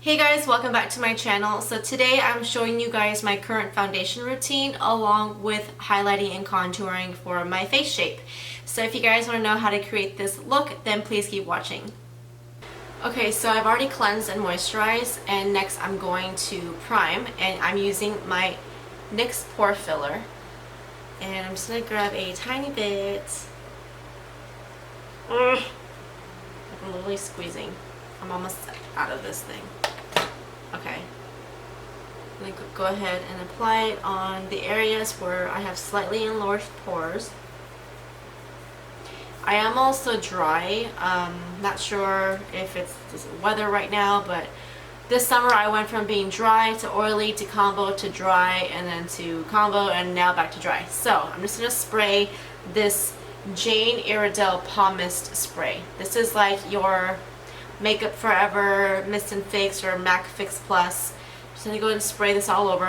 Hey guys, welcome back to my channel. So today I'm showing you guys my current foundation routine along with highlighting and contouring for my face shape. So if you guys want to know how to create this look, then please keep watching. Okay, so I've already cleansed and moisturized, and next I'm going to prime, and I'm using my NYX Pore Filler. And I'm just going to grab a tiny bit. I'm literally squeezing. I'm almost out of this thing. Okay. I'm going to go ahead and apply it on the areas where I have slightly enlarged pores. I am also dry. Not sure if it's the weather right now, but this summer I went from being dry to oily to combo to dry and then to combo and now back to dry. So I'm just going to spray this Jane Iredale Pommist spray. This is like your Makeup Forever Mist and Fix or MAC Fix Plus. I'm just going to go ahead and spray this all over.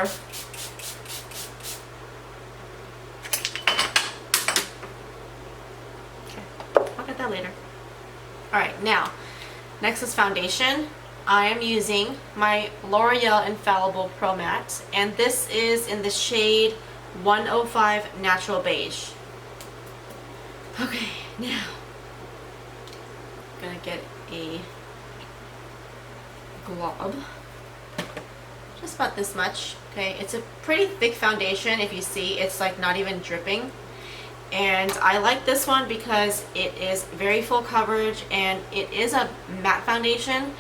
Okay, I'll get that later. Alright, now, next is foundation. I am using my L'Oreal Infallible Pro Matte, and this is in the shade 105 Natural Beige. Okay, now, I'm going to get a glob, just about this much. Okay, it's a pretty thick foundation. If you see, it's like not even dripping, and I like this one because it is very full coverage and it is a matte foundation.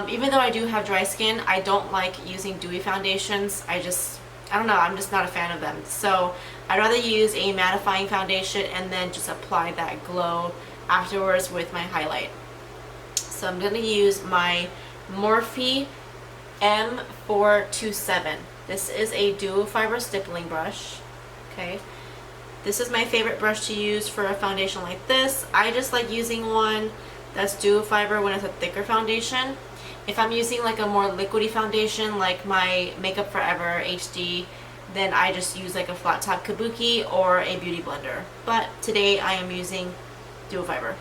Even though I do have dry skin, I don't like using dewy foundations. I don't know, I'm just not a fan of them. So I'd rather use a mattifying foundation and then just apply that glow afterwards with my highlight. So I'm going to use my Morphe M427. This is a dual fiber stippling brush. Okay, this is my favorite brush to use for a foundation like this. I just like using one that's dual fiber when it's a thicker foundation. If I'm using like a more liquidy foundation like my Makeup Forever HD, then I just use like a flat top kabuki or a beauty blender. But today I am using dual fiber.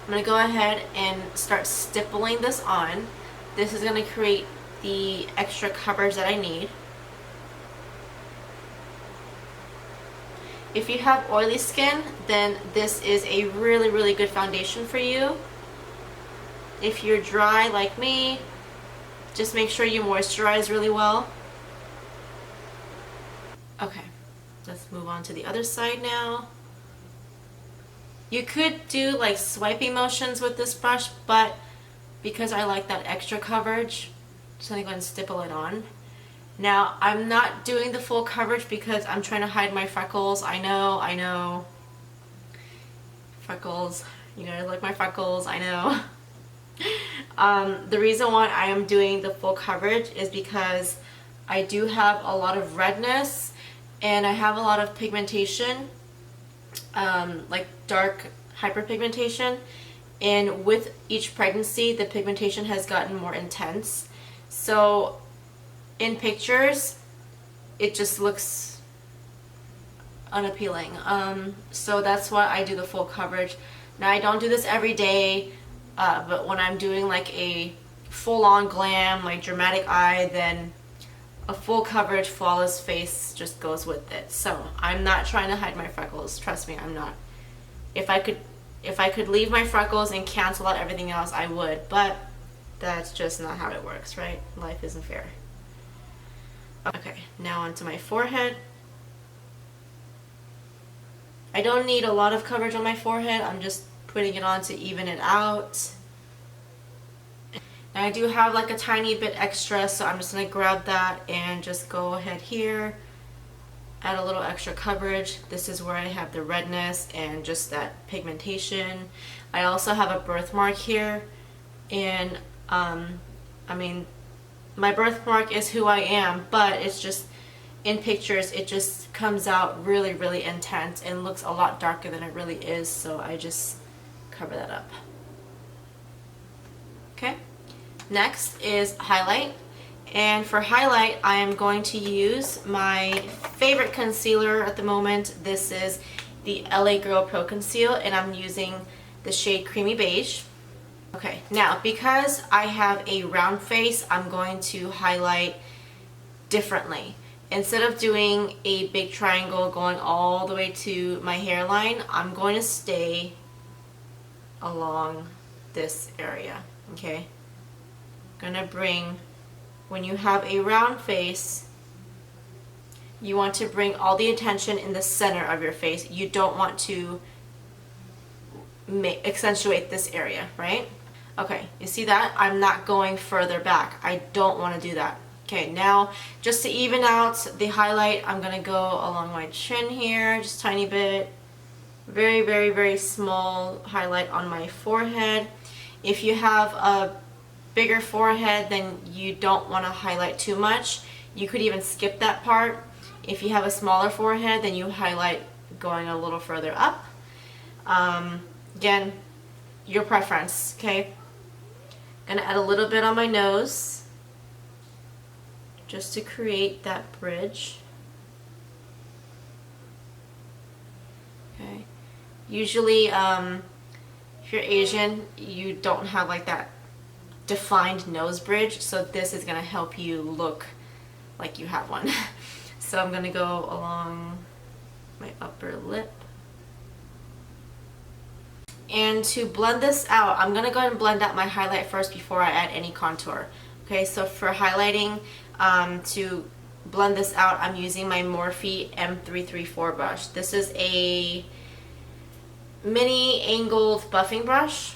I'm going to go ahead and start stippling this on. This is going to create the extra coverage that I need. If you have oily skin, then this is a really good foundation for you. If you're dry like me, just make sure you moisturize really well. Okay, let's move on to the other side now. You could do like swiping motions with this brush, but because I like that extra coverage, I'm just going to go and stipple it on. Now, I'm not doing the full coverage because I'm trying to hide my freckles. I know. Freckles. You guys like my freckles, I know. The reason why I am doing the full coverage is because I do have a lot of redness and I have a lot of pigmentation, like dark hyperpigmentation, and with each pregnancy the pigmentation has gotten more intense. So in pictures it just looks unappealing. So that's why I do the full coverage. Now I don't do this every day, but when I'm doing like a full-on glam, like dramatic eye, then a full coverage flawless face just goes with it. So I'm not trying to hide my freckles, trust me, I'm not. If I could leave my freckles and cancel out everything else, I would, but that's just not how it works, right? Life isn't fair. Okay, now onto my forehead. I don't need a lot of coverage on my forehead, I'm just putting it on to even it out. Now I do have like a tiny bit extra, so I'm just going to grab that and just go ahead here, add a little extra coverage. This is where I have the redness and just that pigmentation. I also have a birthmark here, and I mean, my birthmark is who I am, but it's just in pictures it just comes out really intense and looks a lot darker than it really is, so I just cover that up. Okay, next is highlight, and for highlight I am going to use my favorite concealer at the moment. This is the LA Girl Pro Conceal, and I'm using the shade Creamy Beige. Okay, now because I have a round face, I'm going to highlight differently. Instead of doing a big triangle going all the way to my hairline, I'm going to stay along this area, okay? I'm gonna bring, when you have a round face, you want to bring all the attention in the center of your face. You don't want to accentuate this area, right? Okay, you see that? I'm not going further back. I don't want to do that. Okay, now just to even out the highlight, I'm gonna go along my chin here, just a tiny bit. Very, very, very small highlight on my forehead. If you have a bigger forehead, then you don't want to highlight too much. You could even skip that part. If you have a smaller forehead, then you highlight going a little further up. Again, your preference, okay? Gonna add a little bit on my nose just to create that bridge. Okay. Usually, if you're Asian, you don't have like that defined nose bridge, so this is gonna help you look like you have one. So I'm gonna go along my upper lip. And to blend this out, I'm gonna go ahead and blend out my highlight first before I add any contour. Okay, so for highlighting, to blend this out, I'm using my Morphe M334 brush. This is a mini angled buffing brush,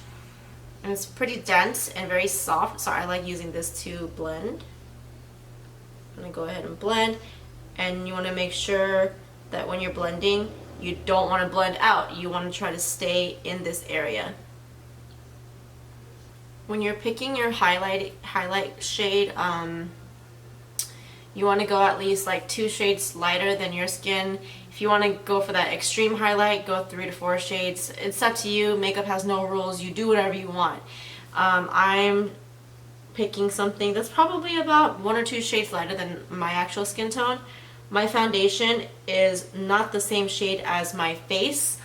and it's pretty dense and very soft, so I like using this to blend. I'm gonna go ahead and blend, and you want to make sure that when you're blending, you don't want to blend out. You want to try to stay in this area. When you're picking your highlight shade, you want to go at least like 2 shades lighter than your skin. If you want to go for that extreme highlight, go 3 to 4 shades. It's up to you. Makeup has no rules. You do whatever you want. I'm picking something that's probably about 1 or 2 shades lighter than my actual skin tone. My foundation is not the same shade as my face.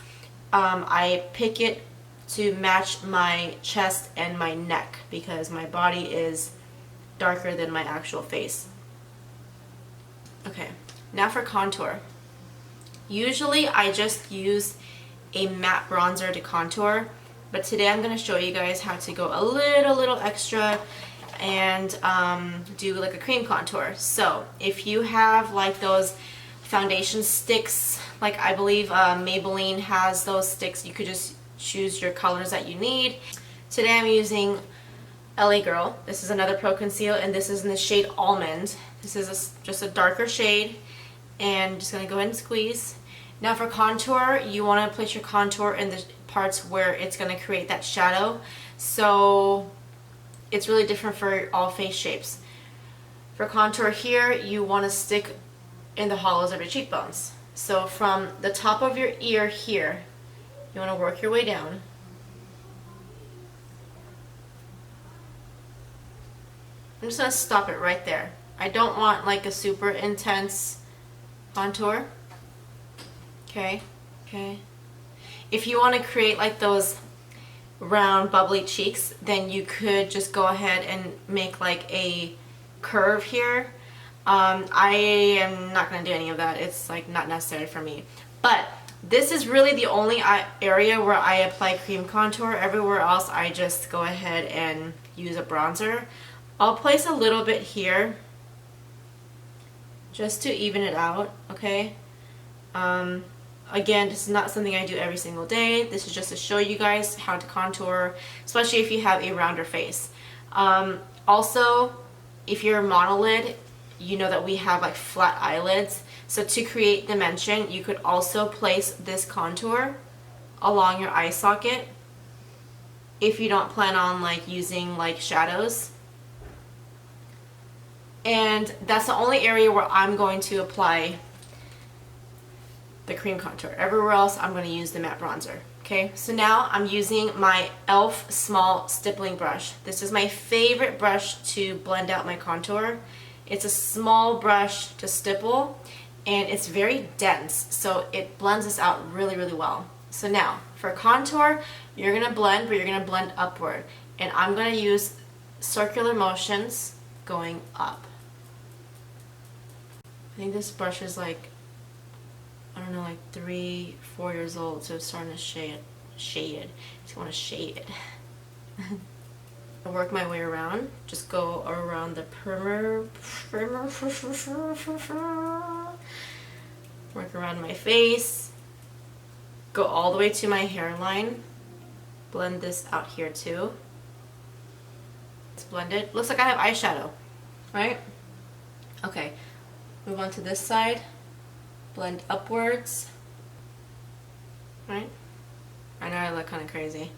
I pick it to match my chest and my neck because my body is darker than my actual face. Okay, now for contour. Usually I just use a matte bronzer to contour, but today I'm going to show you guys how to go a little extra and do like a cream contour. So if you have like those foundation sticks, like I believe Maybelline has those sticks, you could just choose your colors that you need. Today I'm using LaGirl. This is another Pro Conceal, and this is in the shade Almond. This is just a darker shade, and I'm just going to go ahead and squeeze. Now for contour, you want to place your contour in the parts where it's going to create that shadow. So it's really different for all face shapes. For contour here, you want to stick in the hollows of your cheekbones. So from the top of your ear here, you want to work your way down. I'm just going to stop it right there. I don't want like a super intense contour. Okay, okay. If you want to create like those round bubbly cheeks, then you could just go ahead and make like a curve here. I am not going to do any of that. It's like not necessary for me. But this is really the only area where I apply cream contour. Everywhere else I just go ahead and use a bronzer. I'll place a little bit here just to even it out, okay? Again, this is not something I do every single day. This is just to show you guys how to contour, especially if you have a rounder face. Also, if you're monolid, you know that we have like flat eyelids. So to create dimension, you could also place this contour along your eye socket if you don't plan on like using like shadows. And that's the only area where I'm going to apply the cream contour. Everywhere else I'm going to use the matte bronzer. Okay, so now I'm using my e.l.f. small stippling brush. This is my favorite brush to blend out my contour. It's a small brush to stipple, and it's very dense, so it blends this out really, really well. So now, for contour, you're going to blend, but you're going to blend upward. and I'm going to use circular motions going up. I think this brush is like, I don't know, like 3-4 years old, so it's starting to shade. Just want to shade it. I work my way around. Just go around the primer. Work around my face. Go all the way to my hairline. Blend this out here too. It's blended. Looks like I have eyeshadow, right? Okay. Move on to this side. Blend upwards. Right? I know I look kind of crazy,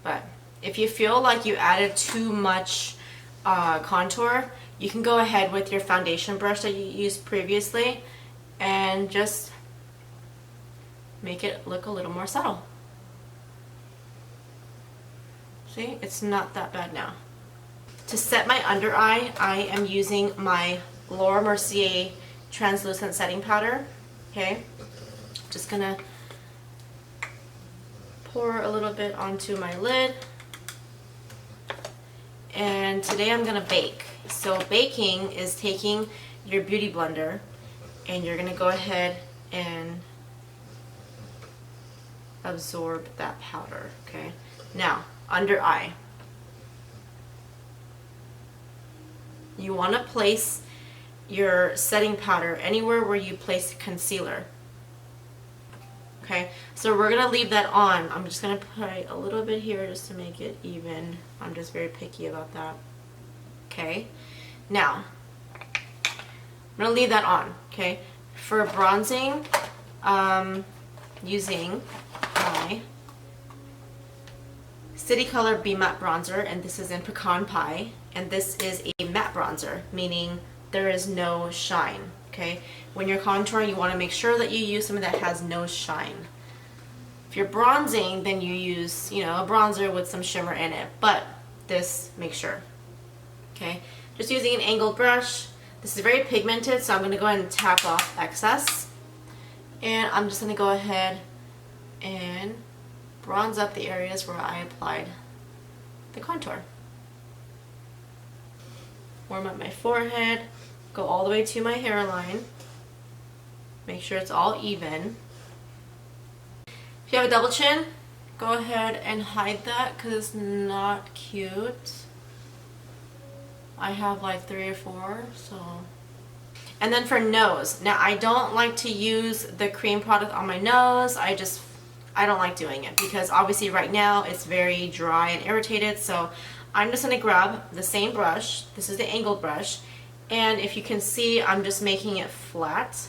but if you feel like you added too much contour, you can go ahead with your foundation brush that you used previously and just make it look a little more subtle. See, it's not that bad now. To set my under eye, I am using my Mercier translucent setting powder. Okay, just gonna pour a little bit onto my lid. And today I'm gonna bake. So baking is taking your beauty blender and you're gonna go ahead and absorb that powder. Okay, now under eye, you want to place your setting powder anywhere where you place concealer. Okay, so we're gonna leave that on. I'm just gonna put a little bit here just to make it even. I'm just very picky about that. Okay, now I'm gonna leave that on. Okay, for bronzing, using my City Color Be Matte Bronzer, and this is in Pecan Pie, and this is a matte bronzer, meaning there is no shine. Okay, when you're contouring, you want to make sure that you use something that has no shine. If you're bronzing, then you use, you know, a bronzer with some shimmer in it, but this, make sure. Okay, just using an angled brush. This is very pigmented, so I'm going to go ahead and tap off excess, and I'm just going to go ahead and bronze up the areas where I applied the contour. Warm up my forehead, go all the way to my hairline, make sure it's all even. If you have a double chin, go ahead and hide that because it's not cute. I have like 3 or 4, so. And then for nose, now I don't like to use the cream product on my nose. I don't like doing it because obviously right now it's very dry and irritated, so I'm just going to grab the same brush. This is the angled brush, and if you can see, I'm just making it flat.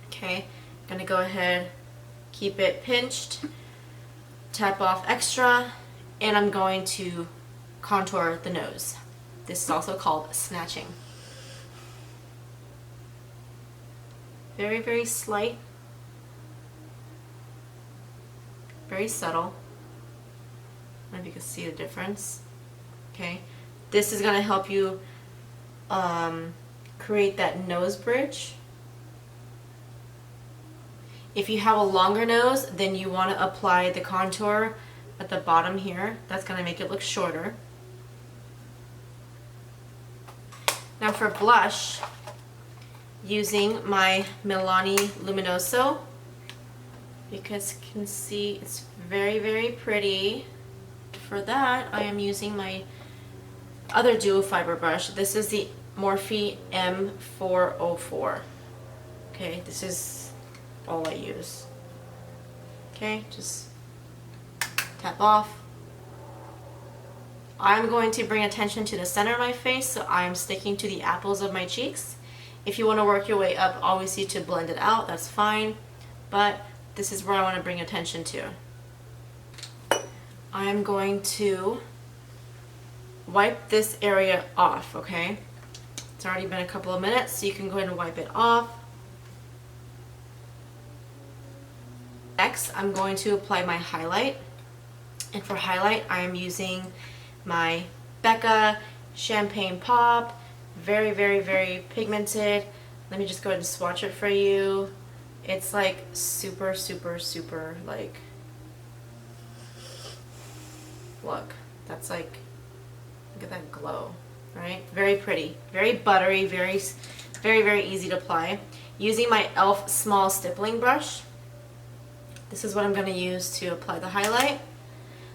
Okay, I'm going to go ahead, keep it pinched, tap off extra, and I'm going to contour the nose. This is also called snatching. Very, very slight. Very subtle. I don't know if you can see the difference. Okay, this is going to help you create that nose bridge. If you have a longer nose, then you want to apply the contour at the bottom here. That's going to make it look shorter. Now for blush, using my Milani Luminoso, because you can see it's very, very pretty. For that, I am using my other dual fiber brush. This is the Morphe M404. Okay, this is all I use. Okay, just tap off. I'm going to bring attention to the center of my face, so I'm sticking to the apples of my cheeks. If you want to work your way up, obviously to blend it out, that's fine, but this is where I want to bring attention to. I'm going to wipe this area off, okay? It's already been a couple of minutes, so you can go ahead and wipe it off. Next, I'm going to apply my highlight. And for highlight, I am using my Becca Champagne Pop. Very, very, very pigmented. Let me just go ahead and swatch it for you. It's like super, super, super, like, look. That's like, look at that glow, right? Very pretty, very buttery, very, very easy to apply. Using my e.l.f. small stippling brush, this is what I'm going to use to apply the highlight.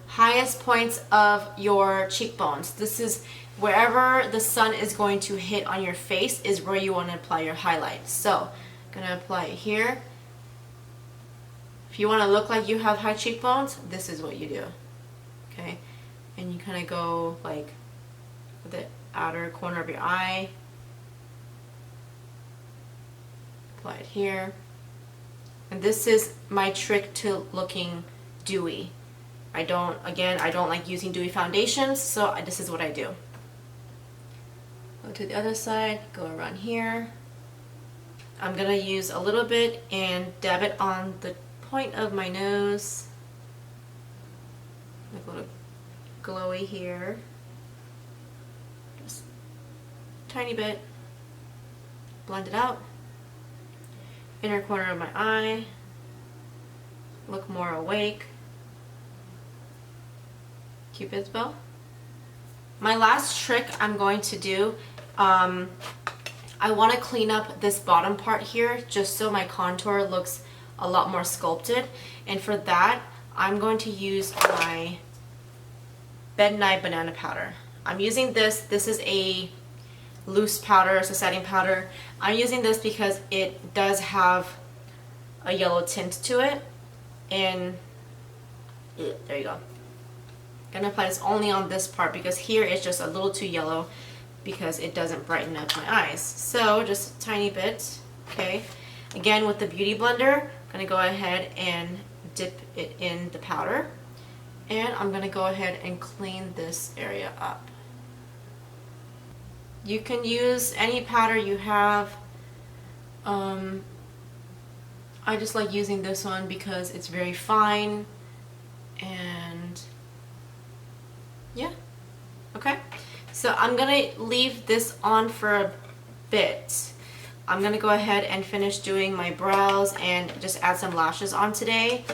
Highest points of your cheekbones. This is wherever the sun is going to hit on your face is where you want to apply your highlight. So I'm going to apply it here. If you want to look like you have high cheekbones, this is what you do. Okay, and you kind of go like the outer corner of your eye. Apply it here. And this is my trick to looking dewy. I don't like using dewy foundations, so this is what I do. Go to the other side, go around here. I'm gonna use a little bit and dab it on the point of my nose. Like a little glowy here. Just a tiny bit. Blend it out. Inner corner of my eye. Look more awake. Cupid's bow. My last trick I'm going to do, I want to clean up this bottom part here just so my contour looks a lot more sculpted, and for that I'm going to use my Ben Nye banana powder. I'm using this is a loose powder, it's a setting powder. I'm using this because it does have a yellow tint to it, and there you go. I'm gonna apply this only on this part because here it's just a little too yellow because it doesn't brighten up my eyes. So just a tiny bit, okay? Again, with the Beauty Blender, I'm gonna go ahead and dip it in the powder, and I'm gonna go ahead and clean this area up. You can use any powder you have. I just like using this one because it's very fine, and yeah, okay. So I'm gonna leave this on for a bit. I'm gonna go ahead and finish doing my brows and just add some lashes on today,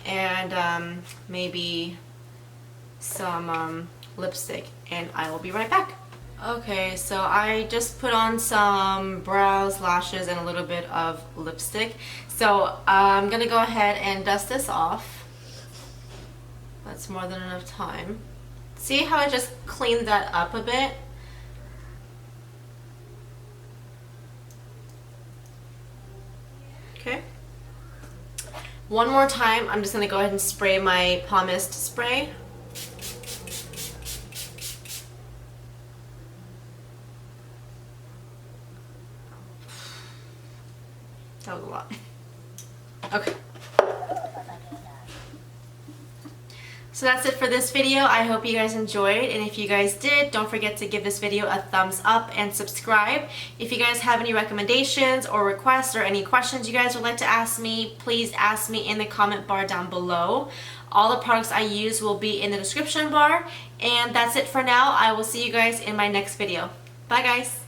and maybe some lipstick, and I will be right back. Okay, so I just put on some brows, lashes, and a little bit of lipstick. So I'm gonna go ahead and dust this off. That's more than enough time. See how I just cleaned that up a bit? Okay. One more time, I'm just gonna go ahead and spray my Pommist spray. That was a lot. Okay. So that's it for this video. I hope you guys enjoyed, and if you guys did, don't forget to give this video a thumbs up and subscribe. If you guys have any recommendations or requests or any questions you guys would like to ask me, please ask me in the comment bar down below. All the products I use will be in the description bar, and that's it for now. I will see you guys in my next video. Bye guys!